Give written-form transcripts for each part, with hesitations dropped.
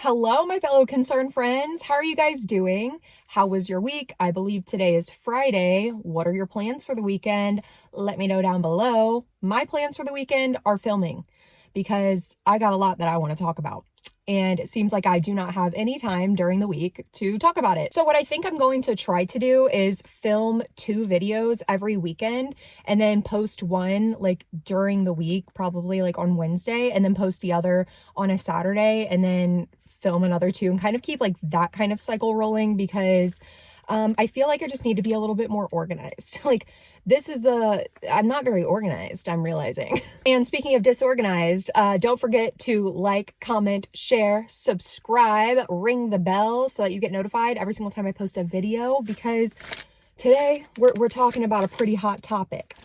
Hello, my fellow concerned friends. How are you guys doing? How was your week? I believe today is Friday. What are your plans for the weekend? Let me know down below. My plans for the weekend are filming because I got a lot that I want to talk about. And it seems like I do not have any time during the week to talk about it. So what I think I'm going to try to do is film 2 videos every weekend and then post one like during the week, probably like on Wednesday, and then post the other on a Saturday, and then film another 2 and kind of keep like that kind of cycle rolling because I feel like I just need to be a little bit more organized. Like I'm not very organized, I'm realizing. And speaking of disorganized, don't forget to like, comment, share, subscribe, ring the bell so that you get notified every single time I post a video, because today we're talking about a pretty hot topic.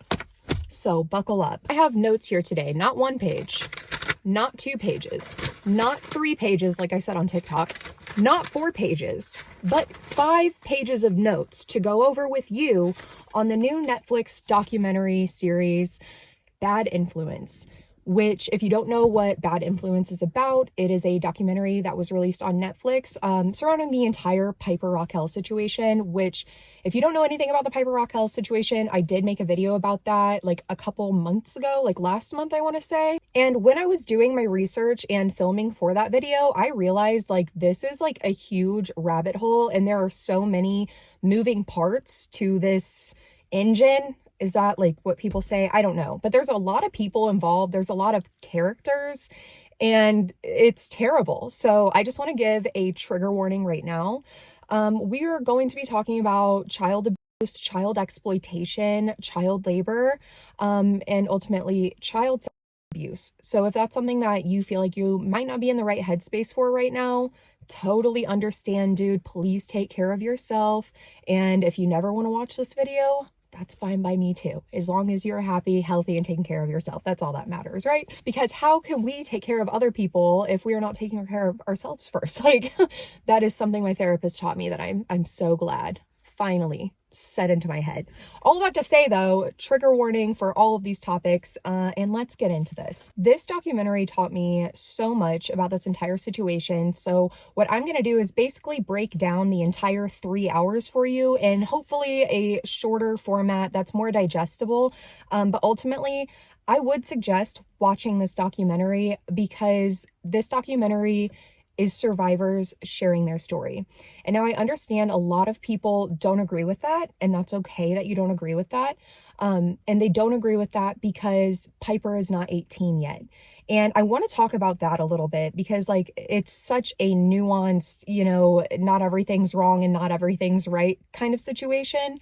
So buckle up. I have notes here today, not 1 page, not 2 pages, not 3 pages like I said on TikTok, not 4 pages, but 5 pages of notes to go over with you on the new Netflix documentary series, Bad Influence, which, if you don't know what Bad Influence is about, it is a documentary that was released on Netflix surrounding the entire Piper Raquel situation, which, if you don't know anything about the Piper Raquel situation, I did make a video about that like a couple months ago, like last month, I want to say. And when I was doing my research and filming for that video, I realized like this is like a huge rabbit hole and there are so many moving parts to this engine. Is that like what people say? I don't know. But there's a lot of people involved. There's a lot of characters and it's terrible. So I just want to give a trigger warning right now. We are going to be talking about child abuse, child exploitation, child labor, and ultimately child abuse. So if that's something that you feel like you might not be in the right headspace for right now, totally understand, dude. Please take care of yourself. And if you never want to watch this video, that's fine by me too. As long as you're happy, healthy, and taking care of yourself. That's all that matters, right? Because how can we take care of other people if we are not taking care of ourselves first? Like, that is something my therapist taught me that I'm so glad finally set into my head. All that to say though, trigger warning for all of these topics, and let's get into this. This documentary taught me so much about this entire situation. So what I'm going to do is basically break down the entire 3 hours for you and hopefully a shorter format that's more digestible. But ultimately, I would suggest watching this documentary because this documentary is survivors sharing their story. And now I understand a lot of people don't agree with that, and that's okay that you don't agree with that. And they don't agree with that because Piper is not 18 yet. And I want to talk about that a little bit because like it's such a nuanced, not everything's wrong and not everything's right kind of situation,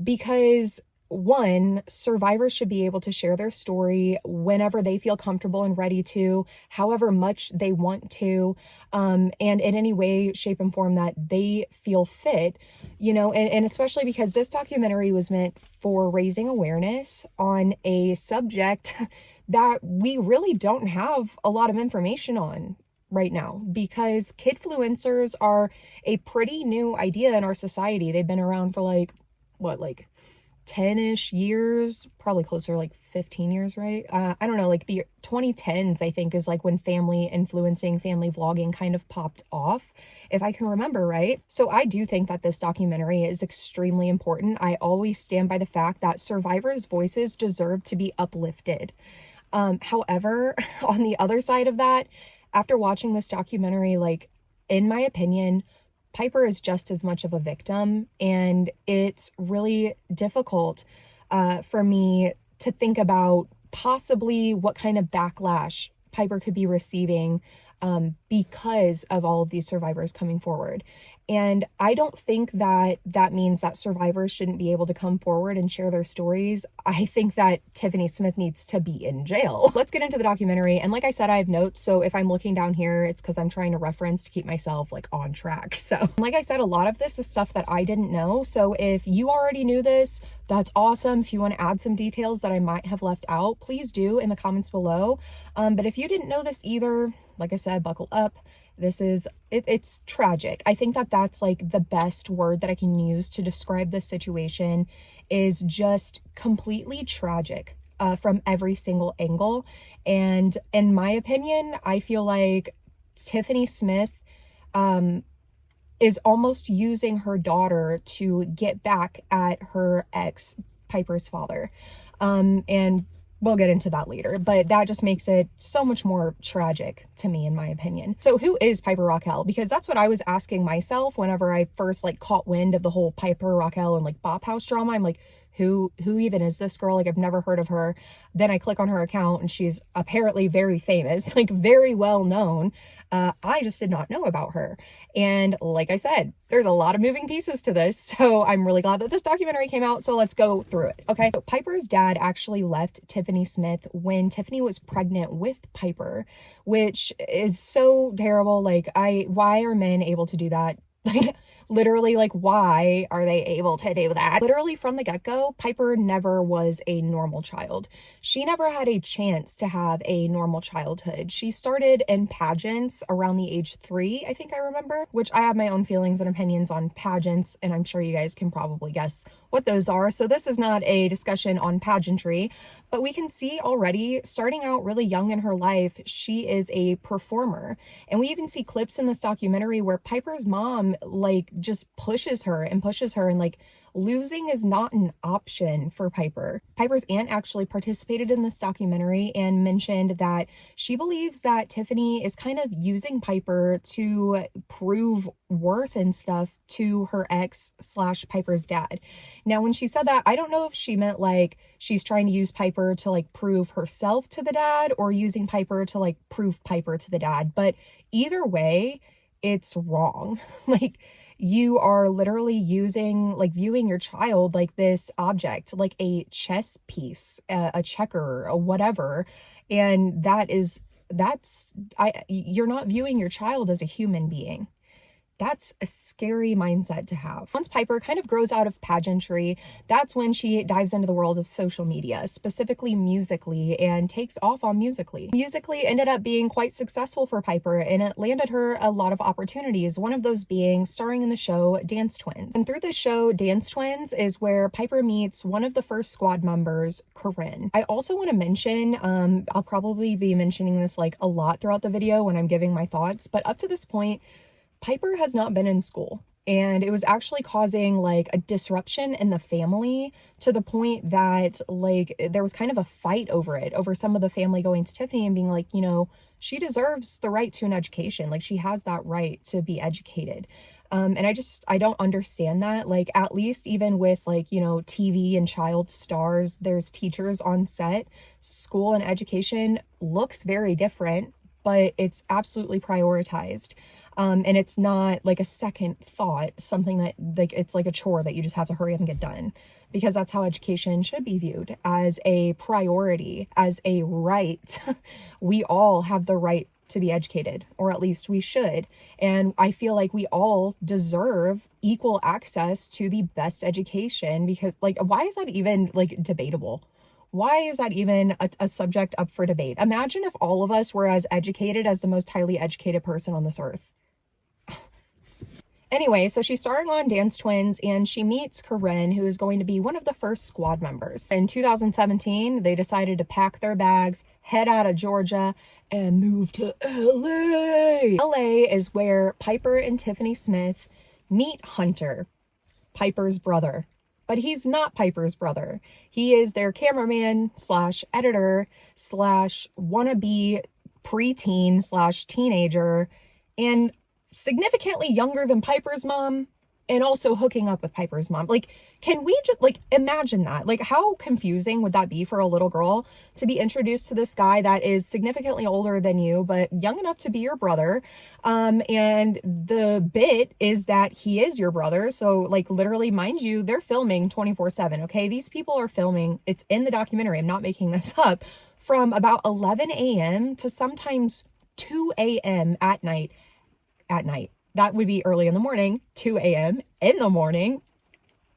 because one, survivors should be able to share their story whenever they feel comfortable and ready to, however much they want to, and in any way, shape, and form that they feel fit, and especially because this documentary was meant for raising awareness on a subject that we really don't have a lot of information on right now, because kidfluencers are a pretty new idea in our society. They've been around for like 10-ish years, probably closer like 15 years, right? I don't know, like the 2010s, I think, is like when family influencing, family vlogging kind of popped off, if I can remember right. So I do think that this documentary is extremely important. I always stand by the fact that survivors' voices deserve to be uplifted. However, on the other side of that, after watching this documentary, like, in my opinion, Piper is just as much of a victim, and it's really difficult for me to think about possibly what kind of backlash Piper could be receiving because of all of these survivors coming forward. And I don't think that that means that survivors shouldn't be able to come forward and share their stories. I think that Tiffany Smith needs to be in jail. Let's get into the documentary. And like I said, I have notes. So if I'm looking down here, it's because I'm trying to reference to keep myself like on track. So like I said, a lot of this is stuff that I didn't know. So if you already knew this, that's awesome. If you want to add some details that I might have left out, please do in the comments below. But if you didn't know this either, like I said, buckle up. It's tragic. I think that that's like the best word that I can use to describe this situation, is just completely tragic from every single angle. And in my opinion, I feel like Tiffany Smith is almost using her daughter to get back at her ex, Piper's father. And we'll get into that later, but that just makes it so much more tragic to me, in my opinion. So who is Piper Raquel? Because that's what I was asking myself whenever I first like caught wind of the whole Piper Raquel and like Bop House drama. I'm like, who even is this girl? Like, I've never heard of her. Then I click on her account and she's apparently very famous, like very well known. I just did not know about her. And like I said, there's a lot of moving pieces to this. So I'm really glad that this documentary came out. So let's go through it. Okay. So Piper's dad actually left Tiffany Smith when Tiffany was pregnant with Piper, which is so terrible. Like, why are men able to do that? Like, literally, like, why are they able to do that? Literally from the get-go, Piper never was a normal child. She never had a chance to have a normal childhood. She started in pageants around the age 3, I think I remember, which I have my own feelings and opinions on pageants, and I'm sure you guys can probably guess what those are. So this is not a discussion on pageantry, but we can see already, starting out really young in her life, she is a performer. And we even see clips in this documentary where Piper's mom like just pushes her and like losing is not an option for Piper. Piper's aunt actually participated in this documentary and mentioned that she believes that Tiffany is kind of using Piper to prove worth and stuff to her ex / Piper's dad. Now, when she said that, I don't know if she meant like she's trying to use Piper to like prove herself to the dad or using Piper to like prove Piper to the dad, but either way, it's wrong. Like, you are literally using, like, viewing your child like this object, like a chess piece, a checker, or whatever. And you're not viewing your child as a human being. That's a scary mindset to have. Once Piper kind of grows out of pageantry, that's when she dives into the world of social media, specifically Musical.ly, and takes off on Musical.ly. Musical.ly ended up being quite successful for Piper, and it landed her a lot of opportunities, one of those being starring in the show Dance Twins. And through the show Dance Twins is where Piper meets one of the first squad members, Corinne. I also want to mention, I'll probably be mentioning this like a lot throughout the video when I'm giving my thoughts, but up to this point, Piper has not been in school, and it was actually causing like a disruption in the family to the point that like there was kind of a fight over some of the family going to Tiffany and being like, you know, she deserves the right to an education. Like, she has that right to be educated. And I don't understand that. Like, at least even with like, you know, TV and child stars, there's teachers on set. School and education looks very different, but it's absolutely prioritized. And it's not like a second thought, something that like, it's like a chore that you just have to hurry up and get done, because that's how education should be viewed, as a priority, as a right. We all have the right to be educated, or at least we should. And I feel like we all deserve equal access to the best education, because like, why is that even like debatable? Why is that even a subject up for debate? Imagine if all of us were as educated as the most highly educated person on this earth. Anyway, so she's starring on Dance Twins, and she meets Corinne, who is going to be one of the first squad members. In 2017, they decided to pack their bags, head out of Georgia, and move to LA. LA is where Piper and Tiffany Smith meet Hunter, Piper's brother. But he's not Piper's brother. He is their cameraman / editor / wannabe preteen / teenager, and significantly younger than Piper's mom, and also hooking up with Piper's mom. Like, can we just like imagine that? Like, how confusing would that be for a little girl to be introduced to this guy that is significantly older than you, but young enough to be your brother? And the bit is that he is your brother. So like, literally, mind you, they're filming 24/7. Okay. These people are filming. It's in the documentary. I'm not making this up. From about 11 a.m. to sometimes 2 a.m. at night. That would be early in the morning, 2 a.m. in the morning,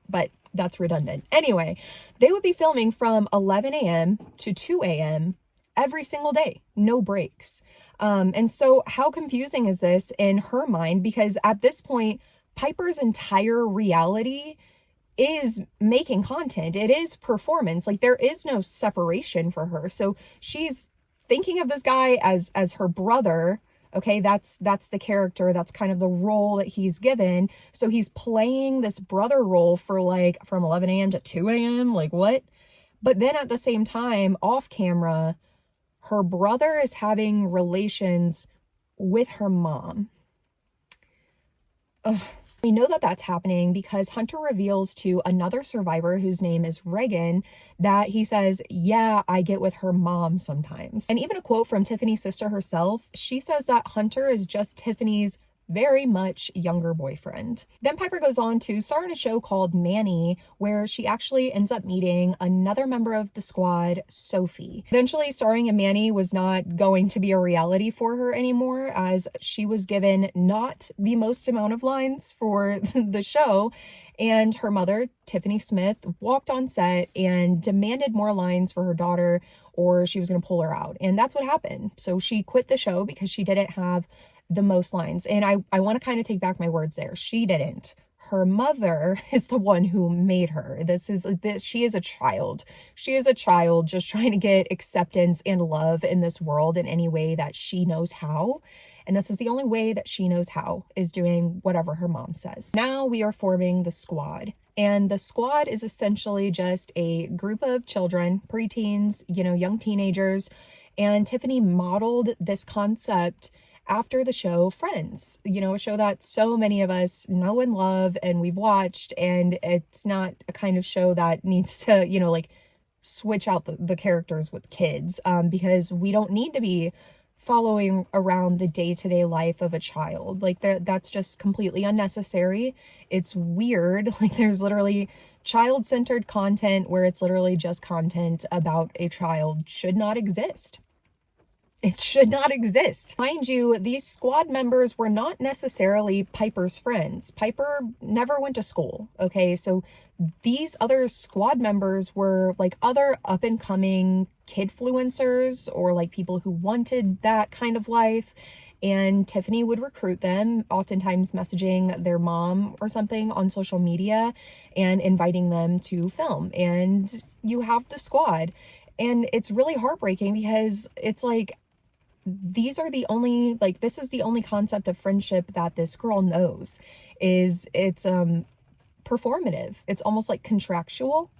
but that's redundant. Anyway, they would be filming from 11 a.m. to 2 a.m. every single day, no breaks. And so how confusing is this in her mind? Because at this point, Piper's entire reality is making content. It is performance. Like, there is no separation for her. So she's thinking of this guy as her brother. Okay, that's the character, that's kind of the role that he's given. So he's playing this brother role for like from 11 a.m. to 2 a.m. Like what? But then at the same time, off camera, her brother is having relations with her mom. Ugh. We know that that's happening because Hunter reveals to another survivor whose name is Reagan that he says, yeah, I get with her mom sometimes. And even a quote from Tiffany's sister herself, she says that Hunter is just Tiffany's very much younger boyfriend. Then Piper goes on to star in a show called Manny, where she actually ends up meeting another member of the squad, Sophie. Eventually, starring in Manny was not going to be a reality for her anymore, as she was given not the most amount of lines for the show, and her mother, Tiffany Smith, walked on set and demanded more lines for her daughter, or she was going to pull her out. And that's what happened. So she quit the show because she didn't have the most lines. And I want to kind of take back my words there. She didn't. Her mother is the one who made her. She is a child. She is a child just trying to get acceptance and love in this world in any way that she knows how. And this is the only way that she knows how, is doing whatever her mom says. Now we are forming the squad. And the squad is essentially just a group of children, preteens, young teenagers. And Tiffany modeled this concept after the show Friends, a show that so many of us know and love and we've watched, and it's not a kind of show that needs to, like switch out the characters with kids, because we don't need to be following around the day-to-day life of a child. Like that's just completely unnecessary. It's weird. Like there's literally child-centered content where it's literally just content about a child. Should not exist. It should not exist. Mind you, these squad members were not necessarily Piper's friends. Piper never went to school, okay? So these other squad members were like other up-and-coming kidfluencers, or like people who wanted that kind of life. And Tiffany would recruit them, oftentimes messaging their mom or something on social media and inviting them to film. And you have the squad. And it's really heartbreaking because it's like, these are the only, like, this is the only concept of friendship that this girl knows. It's performative. It's almost like contractual,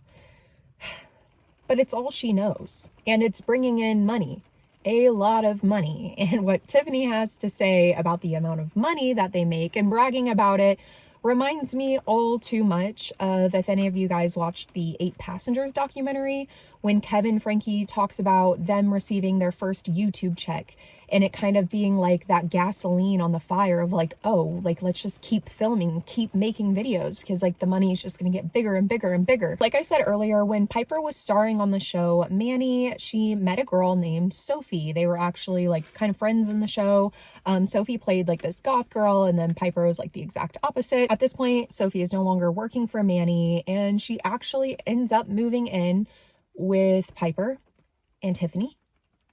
but it's all she knows. And it's bringing in money, a lot of money. And what Tiffany has to say about the amount of money that they make and bragging about it reminds me all too much of, if any of you guys watched the 8 Passengers documentary, when Kevin Frankie talks about them receiving their first YouTube check, and it kind of being like that gasoline on the fire of like, oh, like, let's just keep filming, keep making videos, because like the money is just going to get bigger and bigger and bigger. Like I said earlier, when Piper was starring on the show Manny, she met a girl named Sophie. They were actually like kind of friends in the show. Sophie played like this goth girl, and then Piper was like the exact opposite. At this point, Sophie is no longer working for Manny, and she actually ends up moving in with Piper and Tiffany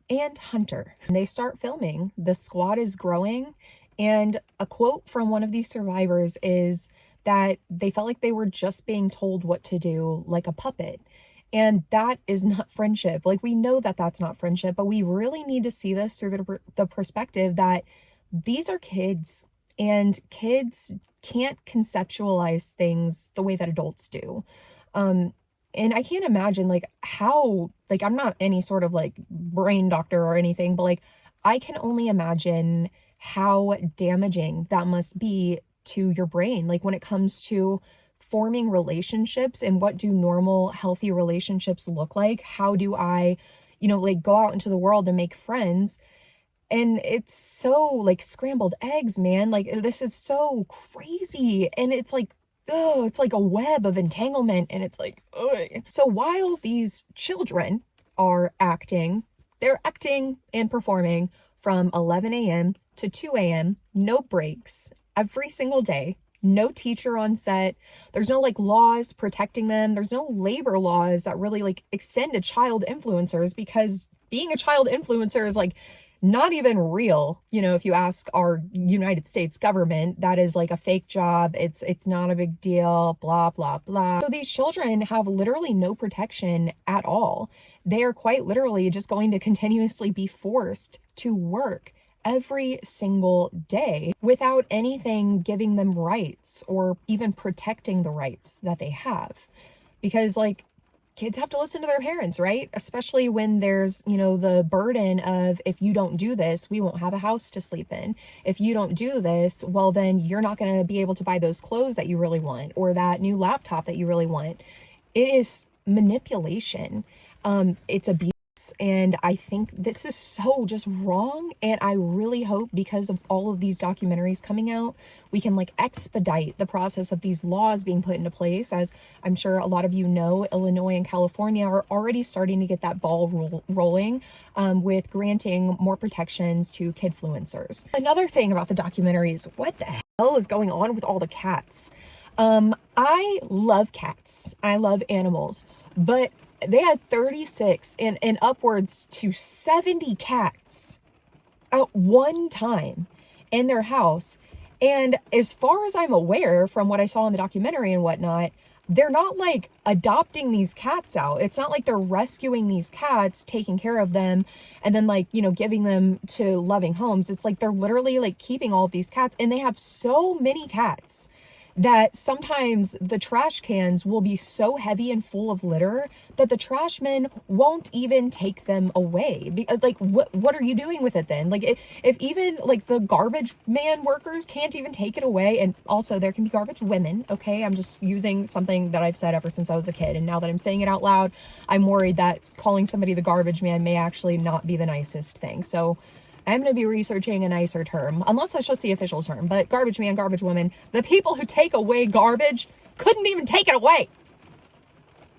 and Hunter. And they start filming. The squad is growing, and a quote from one of these survivors is that they felt like they were just being told what to do like a puppet. And that is not friendship. Like, we know that that's not friendship, but we really need to see this through the perspective that these are kids, and kids can't conceptualize things the way that adults do. And I can't imagine like how, like, I'm not any sort of like brain doctor or anything, but like I can only imagine how damaging that must be to your brain. Like when it comes to forming relationships, and what do normal healthy relationships look like? How do I, like go out into the world and make friends? And it's so like scrambled eggs, man. Like this is so crazy. And it's like, oh, it's like a web of entanglement, and it's like, ugh. So while these children are acting, they're acting and performing from 11 a.m. to 2 a.m., no breaks, every single day, no teacher on set. There's no like laws protecting them. There's no labor laws that really like extend to child influencers, because being a child influencer is like not even real. If you ask our United States government, that is like a fake job. It's not a big deal, blah, blah, blah. So these children have literally no protection at all. They are quite literally just going to continuously be forced to work every single day without anything giving them rights or even protecting the rights that they have. Because like, kids have to listen to their parents, right? Especially when there's, you know, the burden of, if you don't do this, we won't have a house to sleep in. If you don't do this, well, then you're not going to be able to buy those clothes that you really want or that new laptop that you really want. It is manipulation. It's abuse. And I think this is so just wrong. And I really hope, because of all of these documentaries coming out, we can like expedite the process of these laws being put into place. As I'm sure a lot of you know, Illinois and California are already starting to get that ball rolling with granting more protections to kidfluencers. Another thing about the documentaries, what the hell is going on with all the cats? I love cats. I love animals, but they had 36 and upwards to 70 cats at one time in their house. And as far as I'm aware from what I saw in the documentary and whatnot, they're not like adopting these cats out. It's not like they're rescuing these cats, taking care of them, and then like, you know, giving them to loving homes. It's like they're literally like keeping all of these cats, and they have so many cats that sometimes the trash cans will be so heavy and full of litter that the trash men won't even take them away. Like, what are you doing with it then? Like, if even like the garbage man workers can't even take it away, and also there can be garbage women, okay? I'm just using something that I've said ever since I was a kid, and now that I'm saying it out loud, I'm worried that calling somebody the garbage man may actually not be the nicest thing. So I'm going to be researching a nicer term, unless that's just the official term. But garbage man, garbage woman, the people who take away garbage couldn't even take it away.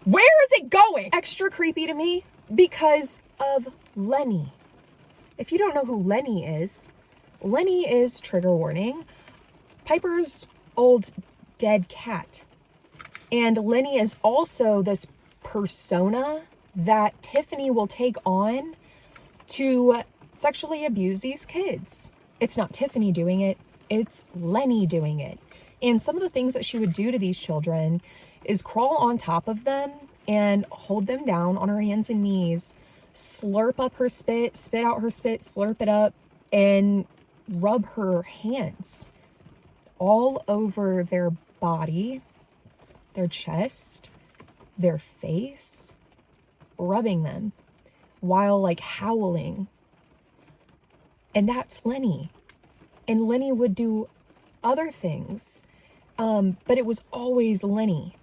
Where is it going? Extra creepy to me because of Lenny. If you don't know who Lenny is trigger warning, Piper's old dead cat. And Lenny is also this persona that Tiffany will take on to sexually abuse these kids. It's not Tiffany doing it, it's Lenny doing it. And some of the things that she would do to these children is crawl on top of them and hold them down on her hands and knees, slurp up her spit, spit out her spit, slurp it up, and rub her hands all over their body, their chest, their face, rubbing them while like howling. And that's Lenny. And Lenny would do other things, but it was always Lenny.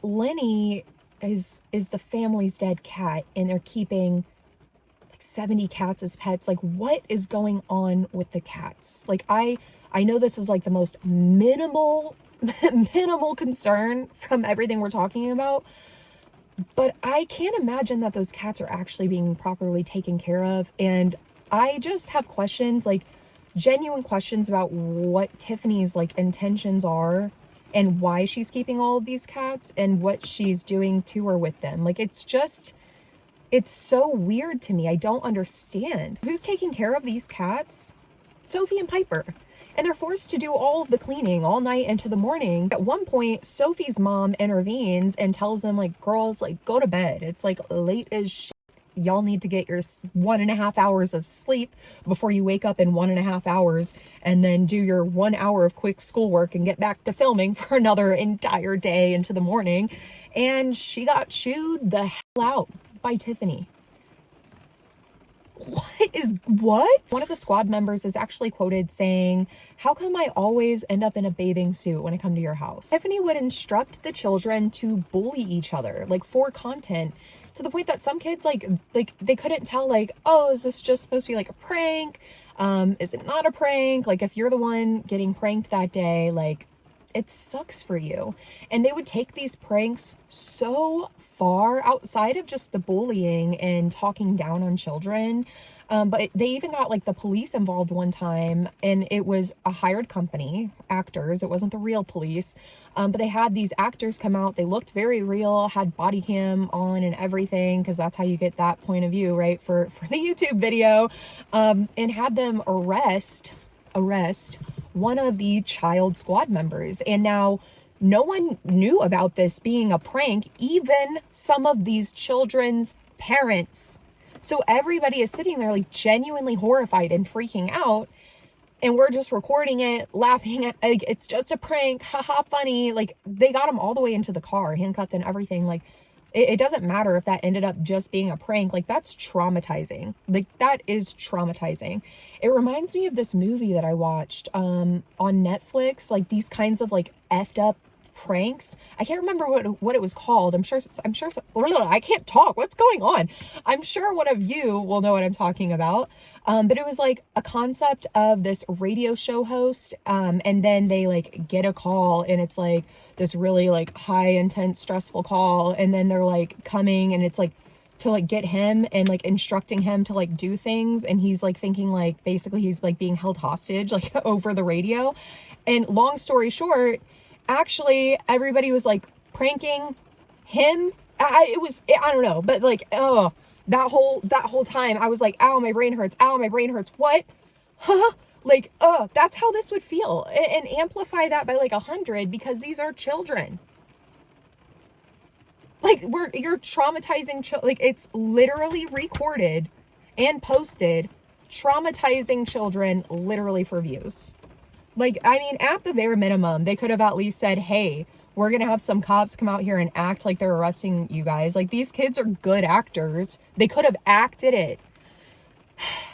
Lenny is the family's dead cat, and they're keeping like 70 cats as pets. Like, what is going on with the cats? Like, I know this is like the most minimal concern from everything we're talking about, but I can't imagine that those cats are actually being properly taken care of. And I just have questions, like genuine questions about what Tiffany's like intentions are and why she's keeping all of these cats and what she's doing to or with them. Like, it's so weird to me. I don't understand. Who's taking care of these cats? Sophie and Piper. And they're forced to do all of the cleaning all night into the morning. At one point, Sophie's mom intervenes and tells them, like, girls, like, go to bed. It's like late as shit. Y'all need to get your 1.5 hours of sleep before you wake up in 1.5 hours and then do your 1 hour of quick schoolwork and get back to filming for another entire day into the morning. And she got chewed the hell out by Tiffany. What? One of the squad members is actually quoted saying, "How come I always end up in a bathing suit when I come to your house?" Tiffany would instruct the children to bully each other, like for content, to the point that some kids like they couldn't tell, like, oh, is this just supposed to be like a prank? Is it not a prank? Like, if you're the one getting pranked that day, like, it sucks for you. And they would take these pranks so far outside of just the bullying and talking down on children. But they even got like the police involved one time, and it was a hired company, actors. It wasn't the real police. But they had these actors come out. They looked very real, had body cam on and everything, because that's how you get that point of view, right? For the YouTube video, and had them arrest one of the child squad members. And now no one knew about this being a prank. Even some of these children's parents So everybody is sitting there like genuinely horrified and freaking out. And we're just recording it, laughing at, like, it's just a prank, haha, funny. Like, they got him all the way into the car, handcuffed and everything. Like, it doesn't matter if that ended up just being a prank. Like, that's traumatizing. Like, that is traumatizing. It reminds me of this movie that I watched on Netflix, like these kinds of like effed up pranks. I can't remember what it was called. I'm sure I can't talk. What's going on? I'm sure one of you will know what I'm talking about. But it was like a concept of this radio show host, and then they like get a call, and it's like this really like high intense stressful call, and then they're like coming, and it's like to like get him and like instructing him to like do things, and he's like thinking like basically he's like being held hostage like over the radio. And long story short, actually everybody was like pranking him. I don't know, but like, oh, that whole time I was like, ow, my brain hurts, ow, my brain hurts. What? Huh? Like, that's how this would feel. And amplify that by like 100, because these are children. Like, you're traumatizing like, it's literally recorded and posted, traumatizing children literally for views. Like, I mean, at the bare minimum, they could have at least said, hey, we're going to have some cops come out here and act like they're arresting you guys. Like, these kids are good actors. They could have acted it.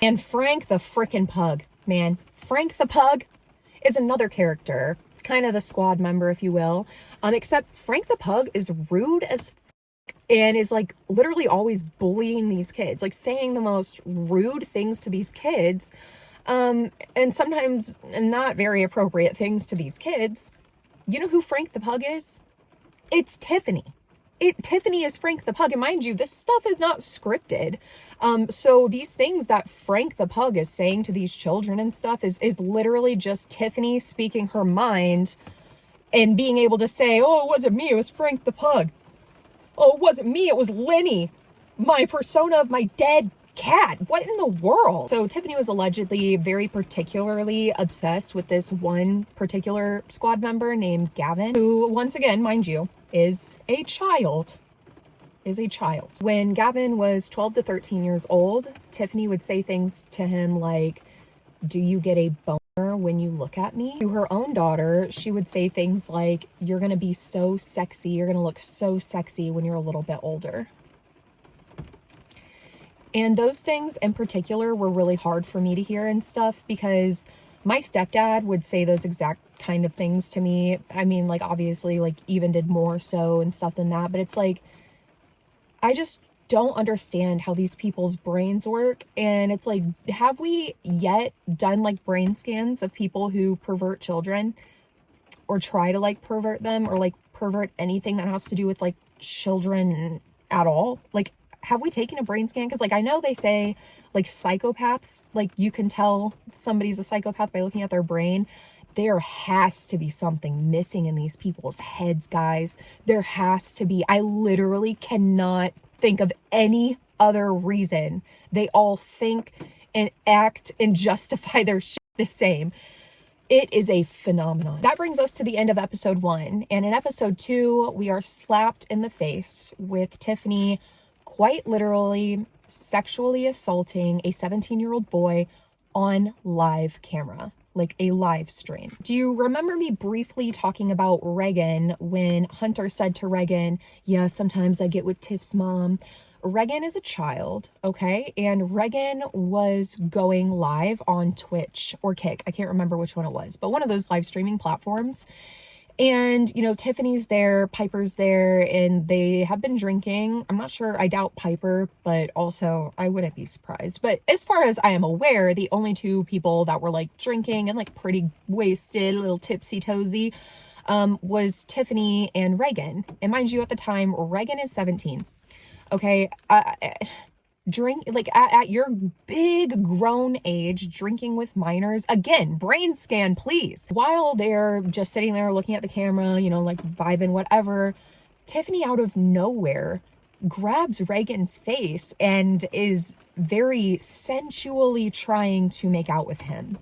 And Frank the frickin' pug, man. Frank the pug is another character, kind of the squad member, if you will. Except Frank the pug is rude as and is like literally always bullying these kids, like saying the most rude things to these kids. And sometimes not very appropriate things to these kids. You know who Frank the Pug is? It's Tiffany. Tiffany is Frank the Pug. And mind you, this stuff is not scripted. So these things that Frank the Pug is saying to these children and stuff is literally just Tiffany speaking her mind and being able to say, oh, it wasn't me, it was Frank the Pug. Oh, it wasn't me, it was Lenny, my persona of my dead cat. What in the world? So Tiffany was allegedly very particularly obsessed with this one particular squad member named Gavin, who, once again, mind you, is a child. When Gavin was 12 to 13 years old, Tiffany would say things to him like, do you get a boner when you look at me? To her own daughter, she would say things like, you're gonna be so sexy, you're gonna look so sexy when you're a little bit older. And those things in particular were really hard for me to hear and stuff, because my stepdad would say those exact kind of things to me. I mean, like, obviously, like, even did more so and stuff than that. But it's like, I just don't understand how these people's brains work. And it's like, have we yet done like brain scans of people who pervert children or try to like pervert them or like pervert anything that has to do with like children at all? Like, have we taken a brain scan? Because like, I know they say like psychopaths, like you can tell somebody's a psychopath by looking at their brain. There has to be something missing in these people's heads, guys. There has to be. I literally cannot think of any other reason. They all think and act and justify their shit the same. It is a phenomenon. That brings us to the end of episode 1. And in episode 2, we are slapped in the face with Tiffany quite literally sexually assaulting a 17-year-old boy on live camera, like a live stream. Do you remember me briefly talking about Reagan when Hunter said to Reagan, yeah, sometimes I get with Tiff's mom? Reagan is a child, okay? And Reagan was going live on Twitch or Kick. I can't remember which one it was, but one of those live streaming platforms. And, you know, Tiffany's there, Piper's there, and they have been drinking. I'm not sure, I doubt Piper, but also I wouldn't be surprised. But as far as I am aware, the only two people that were like drinking and like pretty wasted, a little tipsy-toesy, was Tiffany and Reagan. And mind you, at the time, Reagan is 17. Okay, drink like at your big grown age, drinking with minors, again, brain scan please. While they're just sitting there looking at the camera, you know, like vibing, whatever, Tiffany out of nowhere grabs Reagan's face and is very sensually trying to make out with him.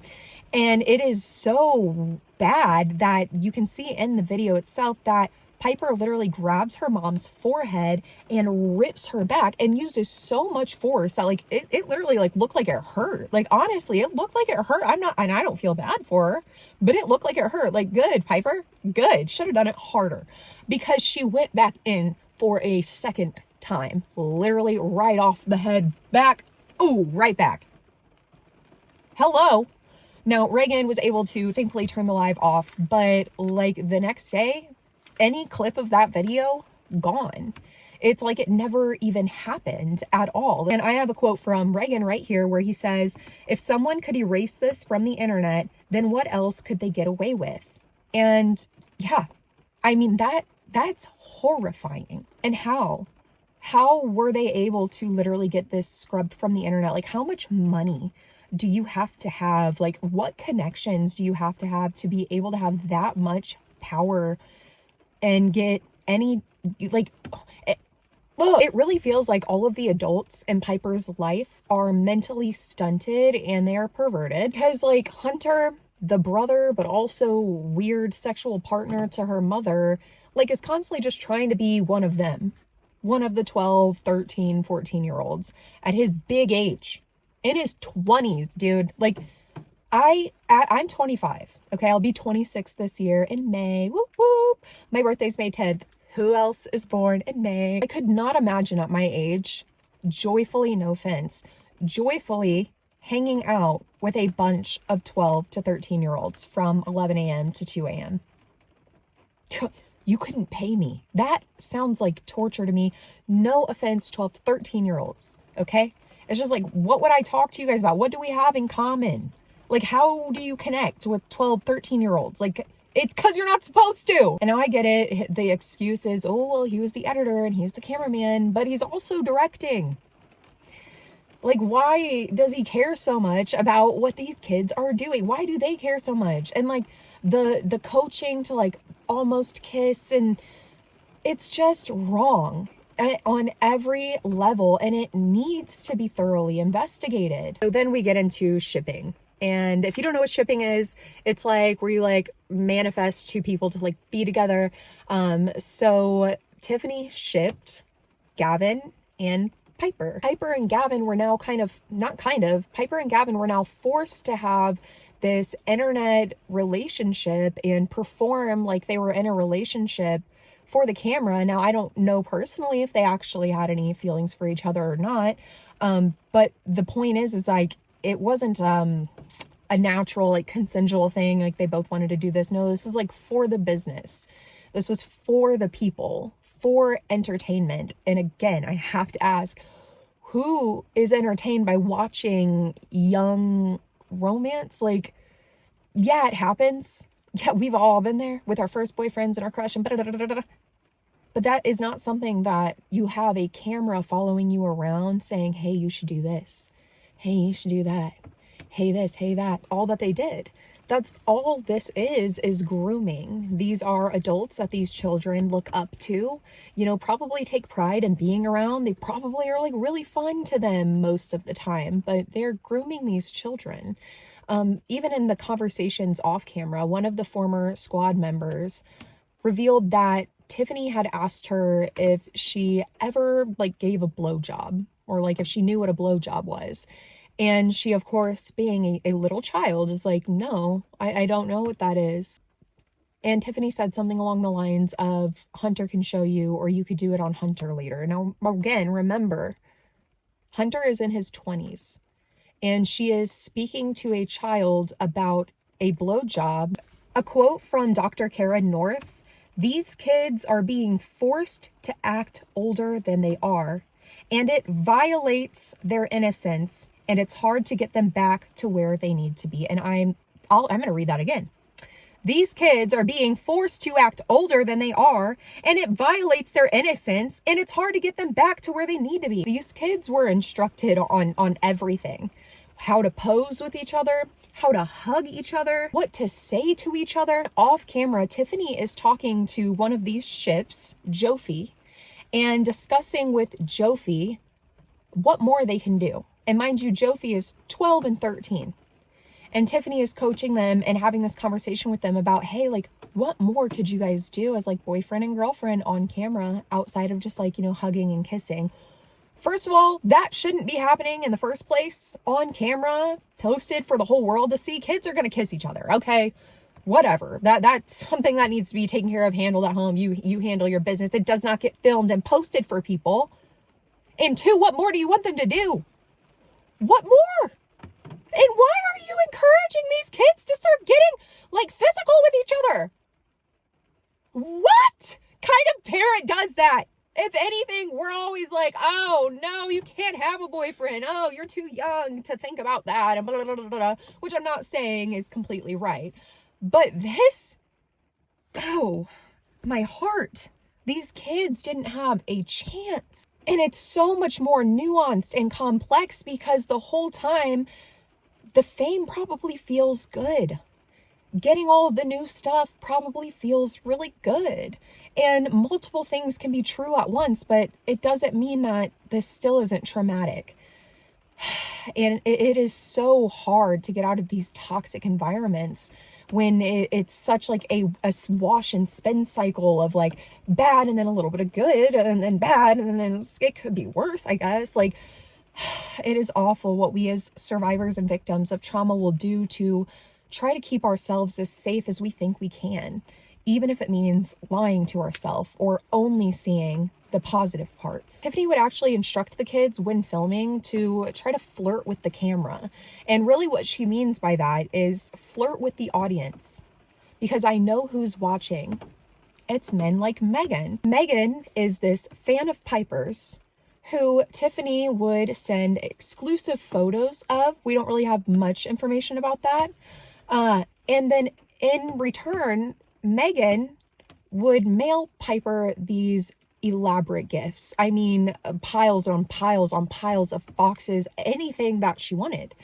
And it is so bad that you can see in the video itself that Piper literally grabs her mom's forehead and rips her back and uses so much force that like it literally like looked like it hurt. Like honestly, it looked like it hurt. I'm not, and I don't feel bad for her, but it looked like it hurt. Like, good, Piper, good. Should have done it harder, because she went back in for a second time, literally right off the head, back. Ooh, right back. Hello. Now, Reagan was able to thankfully turn the live off, but like the next day, any clip of that video, gone. It's like it never even happened at all. And I have a quote from Reagan right here where he says, if someone could erase this from the internet, then what else could they get away with? And yeah, I mean, that's horrifying. And how were they able to literally get this scrubbed from the internet? Like, how much money do you have to have? Like, what connections do you have to be able to have that much power and get any, like, it really feels like all of the adults in Piper's life are mentally stunted and they are perverted, because like Hunter, the brother, but also weird sexual partner to her mother, like is constantly just trying to be one of them, one of the 12, 13, 14-year-olds at his big age, in his 20s, dude. Like, I'm 25. Okay, I'll be 26 this year in May. Whoop, whoop. My birthday's May 10th. Who else is born in May? I could not imagine at my age, joyfully, no offense, joyfully hanging out with a bunch of 12 to 13-year-olds from 11 a.m. to 2 a.m. You couldn't pay me. That sounds like torture to me. No offense, 12 to 13-year-olds, okay? It's just like, what would I talk to you guys about? What do we have in common? Like, how do you connect with 12, 13-year-olds? Like, it's because you're not supposed to. And now I get it. The excuse is, oh, well, he was the editor and he's the cameraman, but he's also directing. Like, why does he care so much about what these kids are doing? Why do they care so much? And like the coaching to like almost kiss, and it's just wrong on every level, and it needs to be thoroughly investigated. So then we get into shipping. And if you don't know what shipping is, it's like where you like manifest two people to like be together. So Tiffany shipped Gavin and Piper. Piper and Gavin were now Piper and Gavin were now forced to have this internet relationship and perform like they were in a relationship for the camera. Now, I don't know personally if they actually had any feelings for each other or not. But the point is like, it wasn't a natural, like consensual thing. Like they both wanted to do this. No, this is like for the business. This was for the people, for entertainment. And again, I have to ask, who is entertained by watching young romance? Like, yeah, it happens. Yeah, we've all been there with our first boyfriends and our crush and but that is not something that you have a camera following you around saying, hey, you should do this. Hey, you should do that. Hey, this, hey, that. All that they did. That's all this is grooming. These are adults that these children look up to, you know, probably take pride in being around. They probably are like really fun to them most of the time, but they're grooming these children. Even in the conversations off camera, one of the former squad members revealed that Tiffany had asked her if she ever like gave a blowjob, or like if she knew what a blowjob was. And she, of course, being a little child, is like, no, I don't know what that is. And Tiffany said something along the lines of, Hunter can show you, or you could do it on Hunter later. Now, again, remember, Hunter is in his 20s, and she is speaking to a child about a blowjob. A quote from Dr. Kara North: these kids are being forced to act older than they are, and it violates their innocence, and it's hard to get them back to where they need to be. And I'm going to read that again. These kids are being forced to act older than they are, and it violates their innocence, and it's hard to get them back to where they need to be. These kids were instructed on everything. How to pose with each other, how to hug each other, what to say to each other. Off camera, Tiffany is talking to one of these ships, Jofi, and discussing with Jofi what more they can do. And mind you, Jofi is 12 and 13. And Tiffany is coaching them and having this conversation with them about, hey, like, what more could you guys do as like boyfriend and girlfriend on camera outside of just like, you know, hugging and kissing? First of all, that shouldn't be happening in the first place on camera, posted for the whole world to see. Kids are going to kiss each other, okay? Whatever. That's something that needs to be taken care of, handled at home. You handle your business. It does not get filmed and posted for people. And two, what more do you want them to do? What more? And why are you encouraging these kids to start getting like physical with each other? What kind of parent does that? If anything, we're always like, oh no, you can't have a boyfriend. Oh, you're too young to think about that. And blah, blah, blah, blah, which I'm not saying is completely right. But this, oh, my heart. These kids didn't have a chance. And it's so much more nuanced and complex because the whole time, the fame probably feels good. Getting all of the new stuff probably feels really good. And multiple things can be true at once, but it doesn't mean that this still isn't traumatic. And it is so hard to get out of these toxic environments when it's such like a wash and spin cycle of like bad and then a little bit of good and then bad and then it could be worse, I guess. Like, it is awful what we as survivors and victims of trauma will do to try to keep ourselves as safe as we think we can, even if it means lying to ourselves or only seeing the positive parts. Tiffany would actually instruct the kids when filming to try to flirt with the camera. And really what she means by that is flirt with the audience, because I know who's watching. It's men like Megan. Megan is this fan of Piper's who Tiffany would send exclusive photos of. We don't really have much information about that. And then in return, Megan would mail Piper these elaborate gifts. I mean, piles on piles on piles of boxes, anything that she wanted,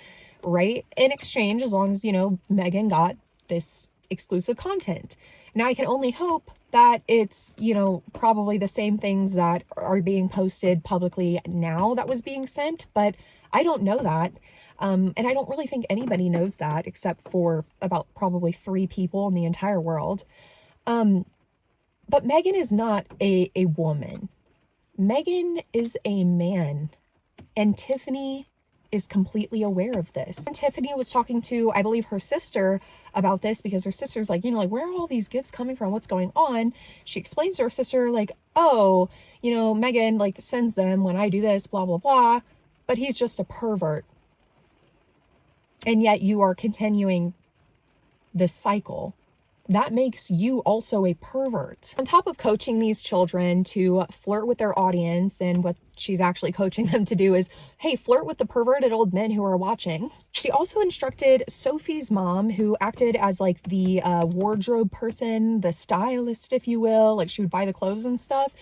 right? In exchange, as long as, you know, Megan got this exclusive content. Now, I can only hope that it's, you know, probably the same things that are being posted publicly now that was being sent, but I don't know that. And I don't really think anybody knows that except for about probably 3 people in the entire world. But Megan is not a woman. Megan is a man. And Tiffany is completely aware of this. And Tiffany was talking to, I believe, her sister about this because her sister's like, you know, like, where are all these gifts coming from? What's going on? She explains to her sister, like, oh, you know, Megan, like, sends them when I do this, blah, blah, blah. But he's just a pervert. And yet you are continuing this cycle. That makes you also a pervert. On top of coaching these children to flirt with their audience, and what she's actually coaching them to do is, hey, flirt with the perverted old men who are watching. She also instructed Sophie's mom, who acted as like the wardrobe person, the stylist, if you will, like she would buy the clothes and stuff,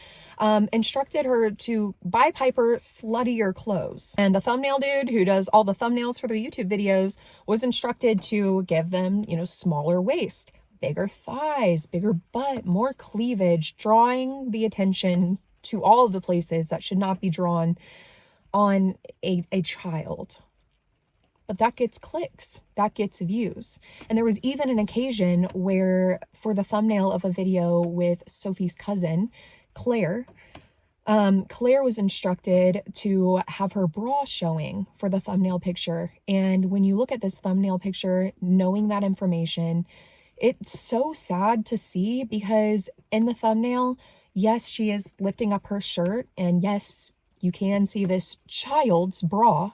instructed her to buy Piper sluttier clothes. And the thumbnail dude who does all the thumbnails for their YouTube videos was instructed to give them, you know, smaller waist, bigger thighs, bigger butt, more cleavage, drawing the attention to all of the places that should not be drawn on a child. But that gets clicks, that gets views. And there was even an occasion where for the thumbnail of a video with Sophie's cousin, Claire, Claire was instructed to have her bra showing for the thumbnail picture. And when you look at this thumbnail picture, knowing that information, it's so sad to see because in the thumbnail, yes, she is lifting up her shirt and yes, you can see this child's bra,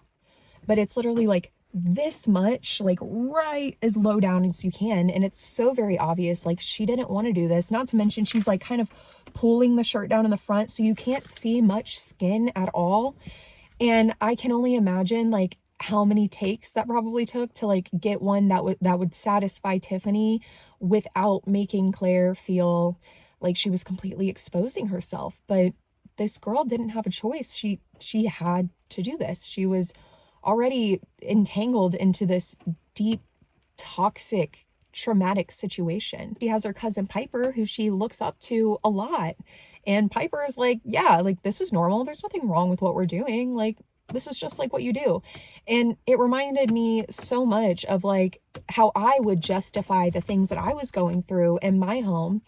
but it's literally like this much, like right as low down as you can. And it's so very obvious, like she didn't want to do this. Not to mention she's like kind of pulling the shirt down in the front so you can't see much skin at all. And I can only imagine like how many takes that probably took to like get one that would satisfy Tiffany without making Claire feel like she was completely exposing herself. But this girl didn't have a choice. She had to do this. She was already entangled into this deep, toxic, traumatic situation. She has her cousin Piper, who she looks up to a lot. And Piper is like, yeah, like this is normal. There's nothing wrong with what we're doing. Like, This is just like what you do. And it reminded me so much of like how I would justify the things that I was going through in my home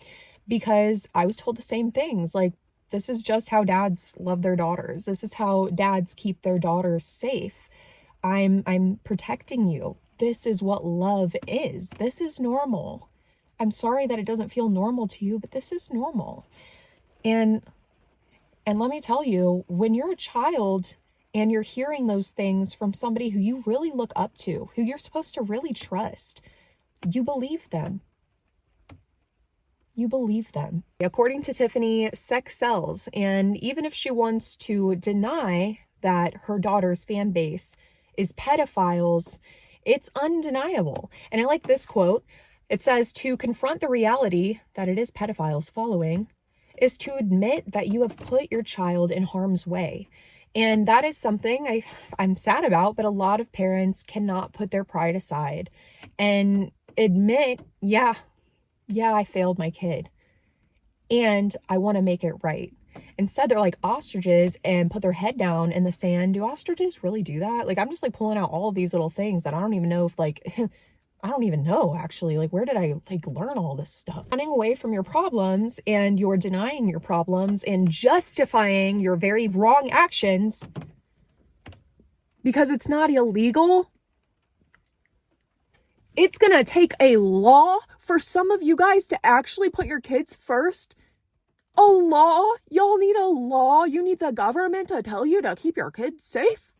because I was told the same things. Like, this is just how dads love their daughters. This is how dads keep their daughters safe. I'm protecting you. This is what love is. This is normal. I'm sorry that it doesn't feel normal to you, but this is normal. And let me tell you, when you're a child and you're hearing those things from somebody who you really look up to, who you're supposed to really trust, you believe them. You believe them. According to Tiffany, sex sells. And even if she wants to deny that her daughter's fan base is pedophiles, it's undeniable. And I like this quote. It says, to confront the reality that it is pedophiles following is to admit that you have put your child in harm's way. And that is something I'm sad about, but a lot of parents cannot put their pride aside and admit, yeah, I failed my kid and I want to make it right. Instead, they're like ostriches and put their head down in the sand. Do ostriches really do that? Like, I'm just like pulling out all of these little things that I don't even know if like, I don't even know actually, like, where did I like learn all this stuff? Running away from your problems and you're denying your problems and justifying your very wrong actions because it's not illegal. It's gonna take a law for some of you guys to actually put your kids first. A law? Y'all need a law? You need the government to tell you to keep your kids safe?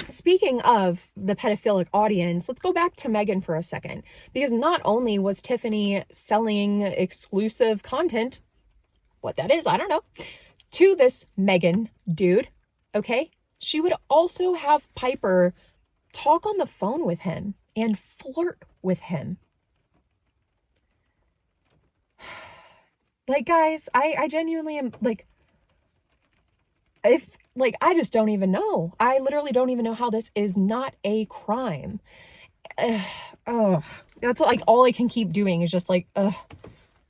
Speaking of the pedophilic audience, let's go back to Megan for a second. Because not only was Tiffany selling exclusive content, what that is, I don't know, to this Megan dude, okay? She would also have Piper talk on the phone with him and flirt with him. Like, guys, I genuinely am like, if like, I just don't even know. I literally don't even know how this is not a crime. Oh, that's like all I can keep doing is just like, I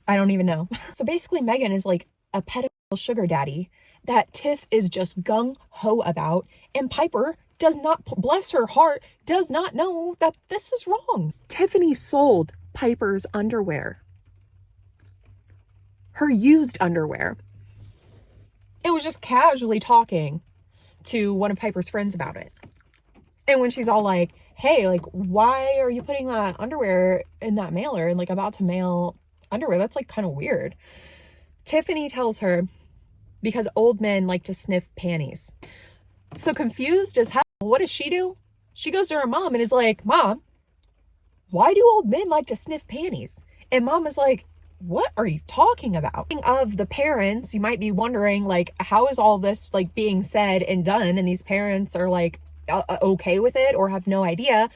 don't even know. So basically Megan is like a pedophile sugar daddy that Tiff is just gung-ho about, and Piper does not, bless her heart, does not know that this is wrong. Tiffany sold Piper's underwear. Her used underwear. It was just casually talking to one of Piper's friends about it. And when she's all like, hey, like, why are you putting that underwear in that mailer and like about to mail underwear? That's like kind of weird. Tiffany tells her, because old men like to sniff panties. So confused as hell, what does she do? She goes to her mom and is like, Mom, why do old men like to sniff panties? And Mom is like, what are you talking about? Of the parents, you might be wondering, like, how is all this like being said and done? And these parents are like okay with it or have no idea.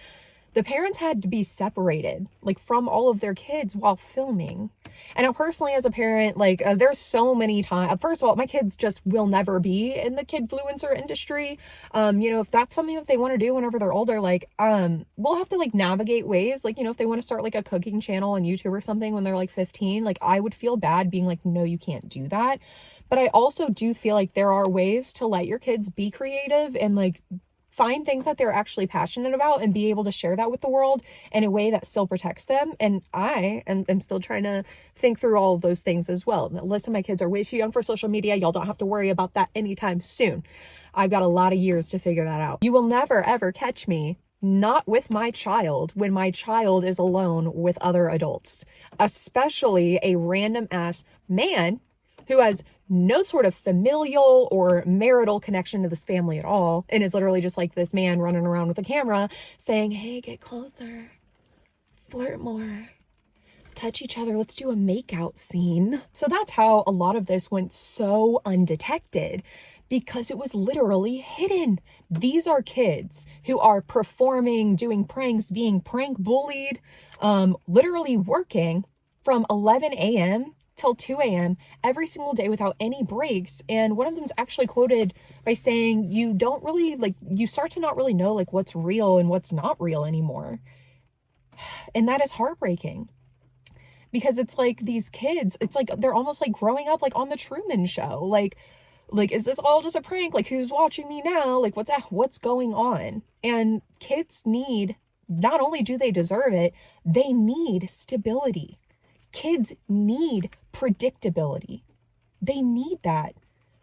The parents had to be separated like from all of their kids while filming. And now personally as a parent, like there's so many times, first of all, my kids just will never be in the kidfluencer industry. You know, if that's something that they want to do whenever they're older, like we'll have to like navigate ways, like, you know, if they want to start like a cooking channel on YouTube or something when they're like 15, like I would feel bad being like, no, you can't do that. But I also do feel like there are ways to let your kids be creative and like find things that they're actually passionate about and be able to share that with the world in a way that still protects them. And I am still trying to think through all of those things as well. Now, listen, my kids are way too young for social media. Y'all don't have to worry about that anytime soon. I've got a lot of years to figure that out. You will never, ever catch me not with my child when my child is alone with other adults, especially a random ass man who has no sort of familial or marital connection to this family at all, and is literally just like this man running around with a camera saying, hey, get closer, flirt more, touch each other, let's do a makeout scene. So that's how a lot of this went so undetected, because it was literally hidden. These are kids who are performing, doing pranks, being prank bullied, literally working from 11 a.m. till 2 a.m. every single day without any breaks. And one of them is actually quoted by saying, you don't really, like, you start to not really know like what's real and what's not real anymore. And that is heartbreaking, because it's like these kids, it's like they're almost like growing up like on the Truman Show. Like, is this all just a prank? Like, who's watching me now? Like, what's going on? And kids need, not only do they deserve it, they need stability. Kids need predictability. They need that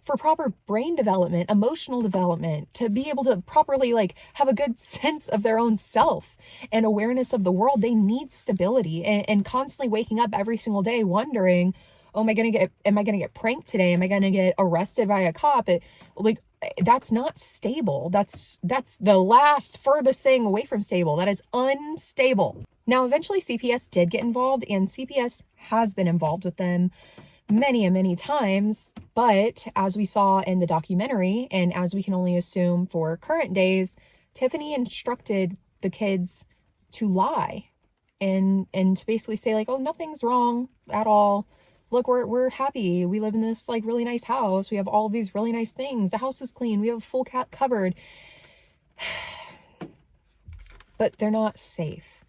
for proper brain development, emotional development, to be able to properly like have a good sense of their own self and awareness of the world. They need stability, and constantly waking up every single day wondering, oh, am I gonna get pranked today? Am I gonna get arrested by a cop? That's not stable. That's the last furthest thing away from stable. That is unstable. Now, eventually CPS did get involved, and CPS has been involved with them many and many times. But as we saw in the documentary, and as we can only assume for current days, Tiffany instructed the kids to lie and to basically say like, oh, nothing's wrong at all. Look, we're happy. We live in this like really nice house. We have all these really nice things. The house is clean. We have a full cat cupboard. But they're not safe.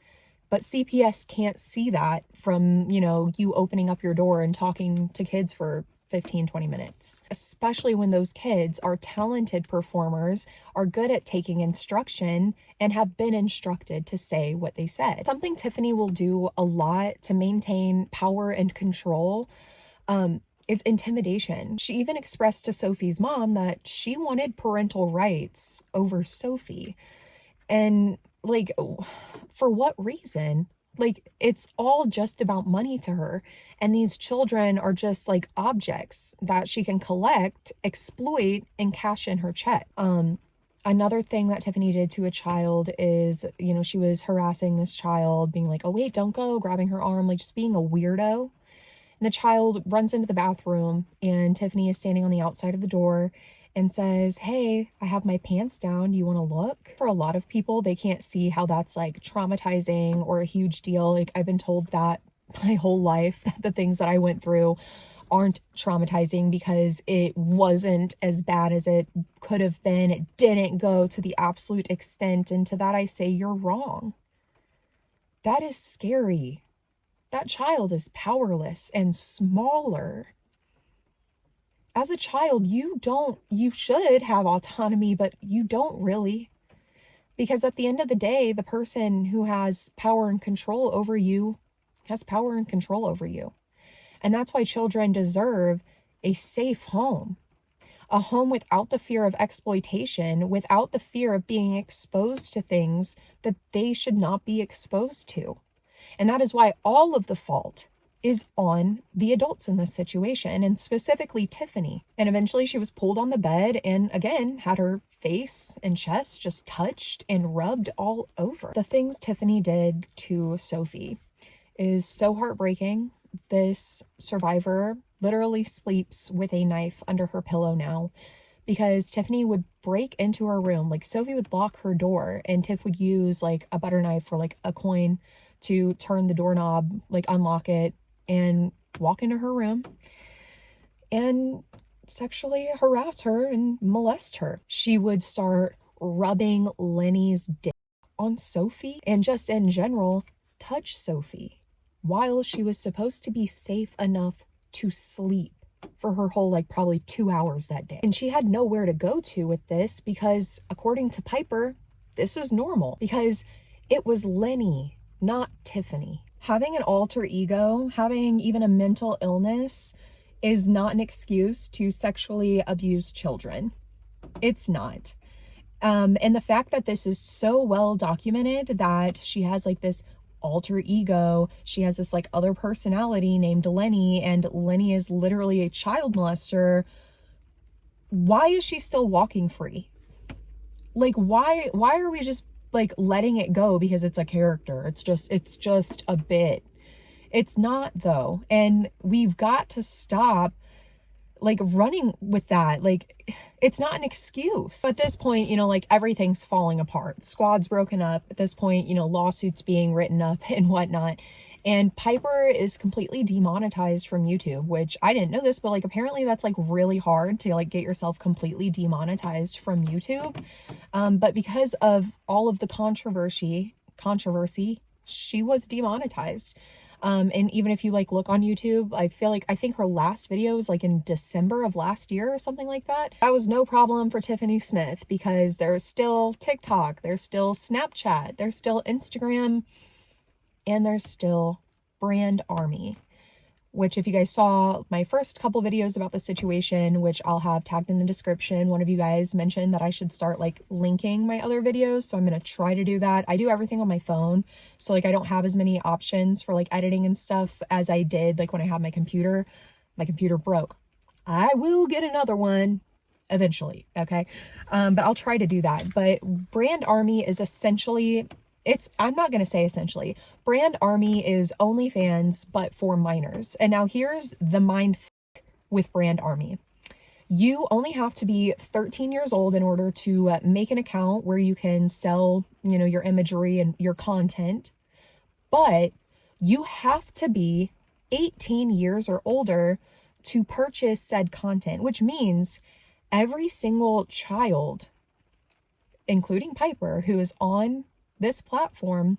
But CPS can't see that from, you opening up your door and talking to kids for 15, 20 minutes, especially when those kids are talented performers, are good at taking instruction, and have been instructed to say what they said. Something Tiffany will do a lot to maintain power and control is intimidation. She even expressed to Sophie's mom that she wanted parental rights over Sophie. And like, for what reason? Like, it's all just about money to her. And these children are just like objects that she can collect, exploit, and cash in her check. Another thing that Tiffany did to a child is, she was harassing this child, being like, oh, wait, don't go, grabbing her arm, like just being a weirdo. And the child runs into the bathroom, and Tiffany is standing on the outside of the door and says, hey, I have my pants down. Do you want to look? For a lot of people, they can't see how that's like traumatizing or a huge deal. Like, I've been told that my whole life, that the things that I went through aren't traumatizing because it wasn't as bad as it could have been. It didn't go to the absolute extent. And to that, I say, you're wrong. That is scary. That child is powerless and smaller. As a child, you should have autonomy, but you don't really. Because at the end of the day, the person who has power and control over you has power and control over you. And that's why children deserve a safe home. A home without the fear of exploitation, without the fear of being exposed to things that they should not be exposed to. And that is why all of the fault is on the adults in this situation, and specifically Tiffany. And eventually she was pulled on the bed and again had her face and chest just touched and rubbed all over. The things Tiffany did to Sophie is so heartbreaking. This survivor literally sleeps with a knife under her pillow now, because Tiffany would break into her room. Like, Sophie would lock her door and Tiff would use like a butter knife or like a coin to turn the doorknob, like unlock it, and walk into her room and sexually harass her and molest her. She would start rubbing Lenny's dick on Sophie and just in general touch Sophie while she was supposed to be safe enough to sleep for her whole like probably 2 hours that day. And she had nowhere to go to with this because according to Piper, this is normal because it was Lenny, not Tiffany. Having an alter ego, having even a mental illness is not an excuse to sexually abuse children. It's not. And the fact that this is so well documented that she has like this alter ego, she has this like other personality named Lenny, and Lenny is literally a child molester. Why is she still walking free? Like, why are we just like letting it go because it's a character? It's just a bit. It's not though. And we've got to stop like running with that. Like, it's not an excuse. At this point, like everything's falling apart. Squad's broken up. At this point, lawsuits being written up and whatnot. And Piper is completely demonetized from YouTube, which I didn't know this, but like apparently that's like really hard to like get yourself completely demonetized from YouTube. But because of all of the controversy, she was demonetized. And even if you like look on YouTube, I think her last video was like in December of last year or something like that. That was no problem for Tiffany Smith because there's still TikTok, there's still Snapchat, there's still Instagram, and there's still Brand Army, which if you guys saw my first couple videos about the situation, which I'll have tagged in the description, one of you guys mentioned that I should start like linking my other videos. So I'm going to try to do that. I do everything on my phone. So like I don't have as many options for like editing and stuff as I did like when I had my computer. My computer broke. I will get another one eventually. Okay. But I'll try to do that. But Brand Army is essentially, I'm not going to say essentially. Brand Army is OnlyFans, but for minors. And now here's the mind with Brand Army. You only have to be 13 years old in order to make an account where you can sell, your imagery and your content. But you have to be 18 years or older to purchase said content, which means every single child, including Piper, who is on this platform,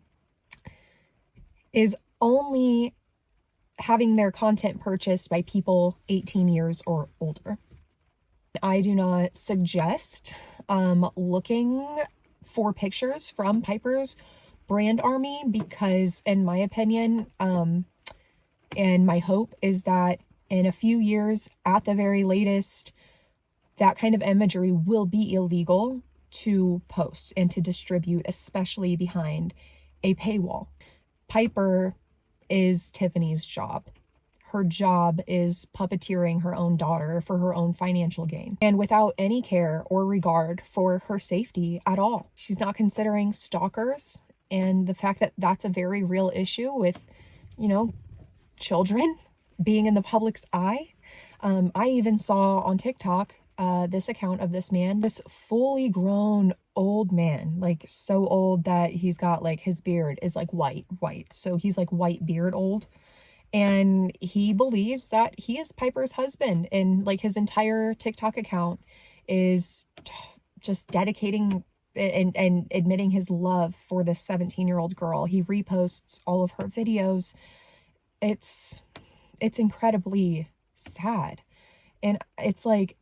is only having their content purchased by people 18 years or older. I do not suggest looking for pictures from Piper's Brand Army because, in my opinion, and my hope is that in a few years, at the very latest, that kind of imagery will be illegal to post and to distribute, especially behind a paywall. Piper is Tiffany's job. Her job is puppeteering her own daughter for her own financial gain, and without any care or regard for her safety at all. She's not considering stalkers and the fact that that's a very real issue with, children being in the public's eye. I even saw on TikTok this account of this man, this fully grown old man, like so old that he's got like his beard is like white. So he's like white beard old. And he believes that he is Piper's husband, and like his entire TikTok account is just dedicating and admitting his love for this 17-year-old girl. He reposts all of her videos. It's incredibly sad. And it's like,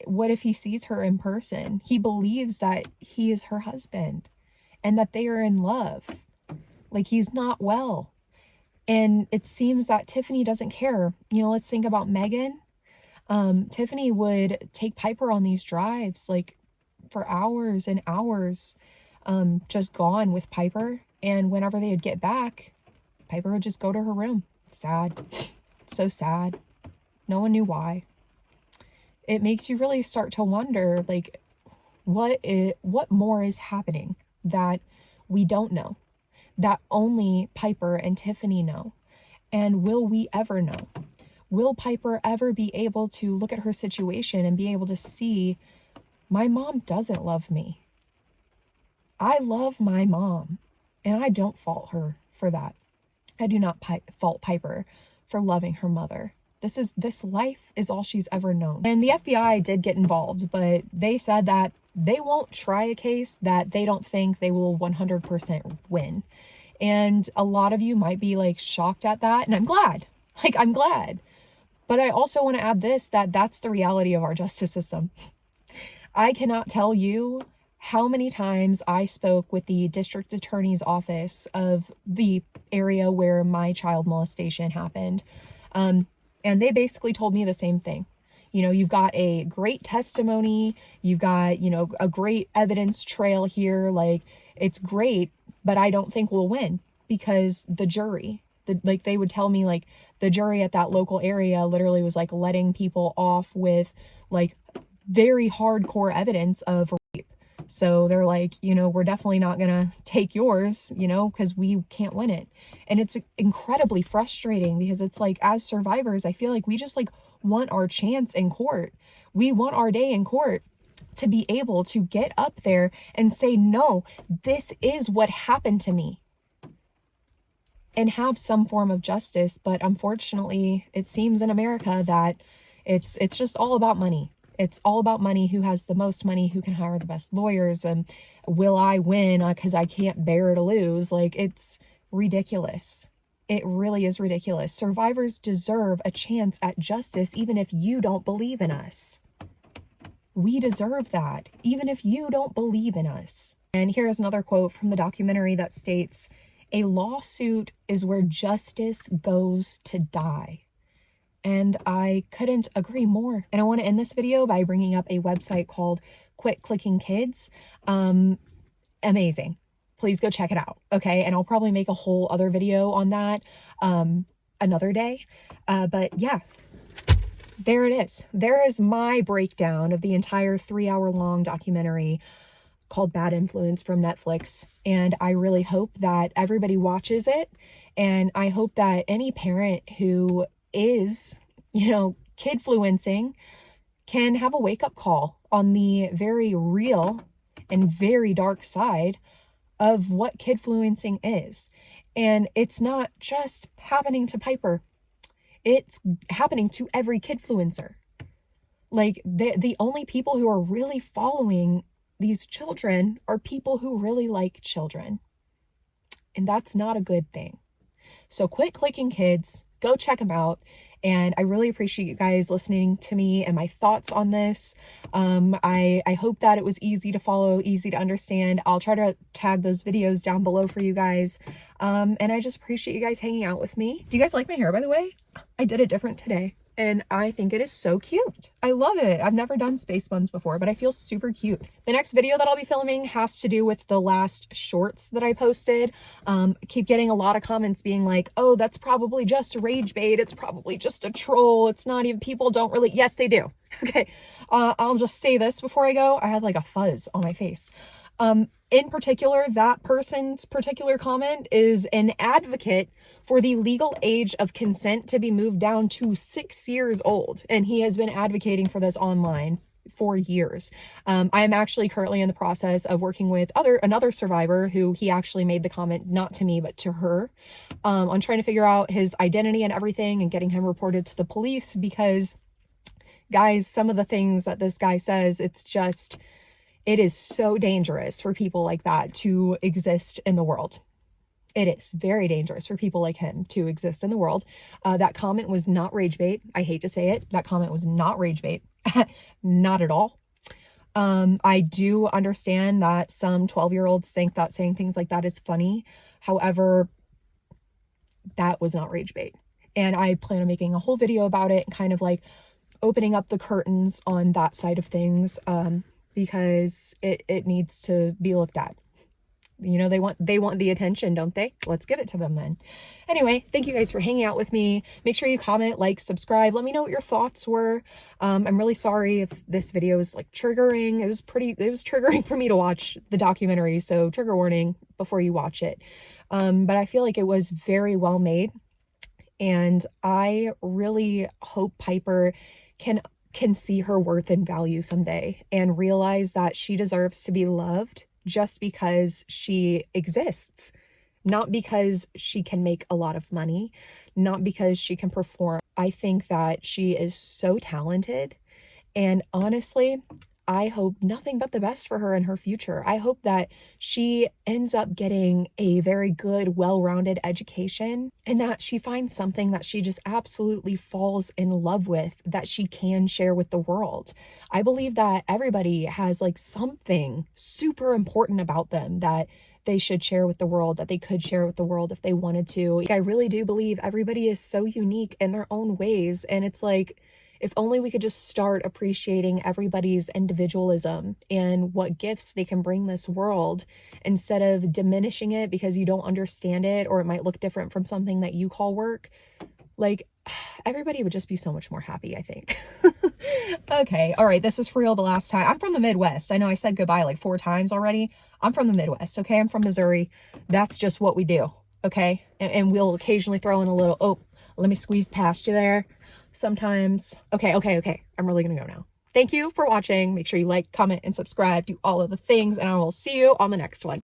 what if he sees her in person? He believes that he is her husband and that they are in love. Like, he's not well. And it seems that Tiffany doesn't care. Let's think about Megan. Tiffany would take Piper on these drives, like for hours and hours, just gone with Piper. And whenever they'd get back, Piper would just go to her room. Sad. So sad. No one knew why. It makes you really start to wonder, like, what more is happening that we don't know, that only Piper and Tiffany know? And will we ever know? Will Piper ever be able to look at her situation and be able to see, my mom doesn't love me. I love my mom, and I don't fault her for that. I do not fault Piper for loving her mother. This life is all she's ever known. And the FBI did get involved, but they said that they won't try a case that they don't think they will 100% win. And a lot of you might be like shocked at that. And I'm glad. I'm glad. But I also want to add this, that's the reality of our justice system. I cannot tell you how many times I spoke with the district attorney's office of the area where my child molestation happened. And they basically told me the same thing. You've got a great testimony. You've got, a great evidence trail here. Like, it's great, but I don't think we'll win because the jury, they would tell me like the jury at that local area literally was like letting people off with like very hardcore evidence of rape. So they're like, we're definitely not going to take yours, because we can't win it. And it's incredibly frustrating because it's like, as survivors, I feel like we just like want our chance in court. We want our day in court to be able to get up there and say, no, this is what happened to me, and have some form of justice. But unfortunately, it seems in America that it's just all about money. It's all about money. Who has the most money, who can hire the best lawyers, and will I win because I can't bear to lose? Like, it's ridiculous. It really is ridiculous. Survivors deserve a chance at justice even if you don't believe in us. We deserve that, even if you don't believe in us. And here's another quote from the documentary that states, "A lawsuit is where justice goes to die." And I couldn't agree more. And I want to end this video by bringing up a website called Quit Clicking Kids. Amazing. Please go check it out. Okay. And I'll probably make a whole other video on that another day. But yeah, there it is. There is my breakdown of the entire 3-hour-long documentary called Bad Influence from Netflix. And I really hope that everybody watches it. And I hope that any parent who is, kidfluencing can have a wake-up call on the very real and very dark side of what kidfluencing is. And it's not just happening to Piper. It's happening to every kidfluencer. Like, the only people who are really following these children are people who really like children. And that's not a good thing. So quit clicking kids. Go check them out. And I really appreciate you guys listening to me and my thoughts on this. I hope that it was easy to follow, easy to understand. I'll try to tag those videos down below for you guys. And I just appreciate you guys hanging out with me. Do you guys like my hair, by the way? I did it different today. And I think it is so cute. I love it. I've never done space buns before, but I feel super cute. The next video that I'll be filming has to do with the last shorts that I posted. I keep getting a lot of comments being like, oh, that's probably just a rage bait. It's probably just a troll. It's not even, people don't really, yes, they do. Okay. I'll just say this before I go. I had like a fuzz on my face. In particular, that person's particular comment is an advocate for the legal age of consent to be moved down to 6 years old. And he has been advocating for this online for years. I am actually currently in the process of working with another survivor who he actually made the comment, not to me, but to her, on trying to figure out his identity and everything and getting him reported to the police because, guys, some of the things that this guy says, it is so dangerous for people like that to exist in the world. It is very dangerous for people like him to exist in the world. That comment was not rage bait. I hate to say it. That comment was not rage bait. Not at all. I do understand that some 12-year-olds think that saying things like that is funny. However, that was not rage bait. And I plan on making a whole video about it and kind of like opening up the curtains on that side of things. Because it needs to be looked at. They want the attention, don't they? Let's give it to them then. Anyway, thank you guys for hanging out with me. Make sure you comment, like, subscribe. Let me know what your thoughts were. I'm really sorry if this video is like triggering. It was triggering for me to watch the documentary. So trigger warning before you watch it. But I feel like it was very well made. And I really hope Piper can see her worth and value someday and realize that she deserves to be loved just because she exists, not because she can make a lot of money, not because she can perform. I think that she is so talented, and honestly, I hope nothing but the best for her in her future. I hope that she ends up getting a very good, well-rounded education and that she finds something that she just absolutely falls in love with that she can share with the world. I believe that everybody has like something super important about them that they should share with the world, that they could share with the world if they wanted to. Like, I really do believe everybody is so unique in their own ways, and it's like, if only we could just start appreciating everybody's individualism and what gifts they can bring this world instead of diminishing it because you don't understand it or it might look different from something that you call work. Like, everybody would just be so much more happy, I think. Okay, all right, this is for real the last time. I'm from the Midwest. I know I said goodbye like 4 times already. I'm from the Midwest, okay? I'm from Missouri. That's just what we do, okay? And we'll occasionally throw in a little, oh, let me squeeze past you there. Sometimes. Okay. I'm really gonna go now. Thank you for watching. Make sure you like, comment, and subscribe. Do all of the things, and I will see you on the next one.